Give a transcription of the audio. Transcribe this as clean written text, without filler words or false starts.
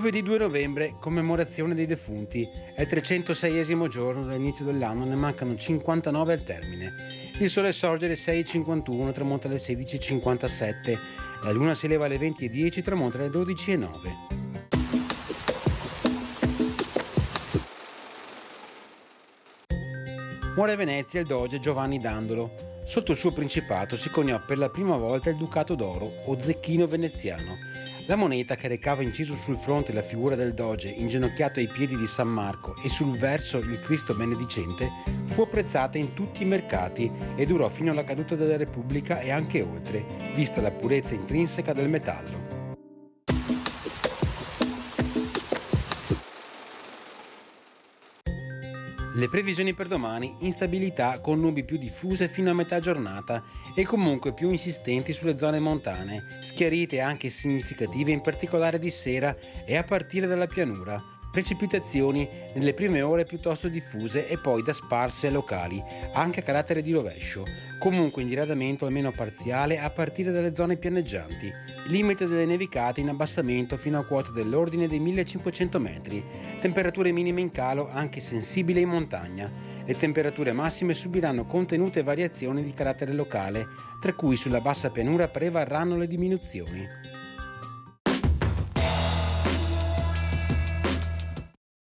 Giovedì 2 novembre, commemorazione dei defunti. È il 306esimo giorno dall'inizio dell'anno, ne mancano 59 al termine. Il sole sorge alle 6.51, tramonta alle 16.57. La luna si leva alle 20.10, tramonta alle 12.09. Muore a Venezia il doge Giovanni Dandolo. Sotto il suo principato si coniò per la prima volta il Ducato d'Oro, o zecchino veneziano. La moneta, che recava inciso sul fronte la figura del doge inginocchiato ai piedi di San Marco e sul verso il Cristo benedicente, fu apprezzata in tutti i mercati e durò fino alla caduta della Repubblica e anche oltre, vista la purezza intrinseca del metallo. Le previsioni per domani: instabilità con nubi più diffuse fino a metà giornata e comunque più insistenti sulle zone montane, schiarite anche significative in particolare di sera e a partire dalla pianura. Precipitazioni nelle prime ore piuttosto diffuse e poi da sparse locali, anche a carattere di rovescio, comunque in diradamento almeno parziale a partire dalle zone pianeggianti. Limite delle nevicate in abbassamento fino a quote dell'ordine dei 1500 metri. Temperature minime in calo anche sensibili in montagna. Le temperature massime subiranno contenute variazioni di carattere locale, tra cui sulla bassa pianura prevarranno le diminuzioni.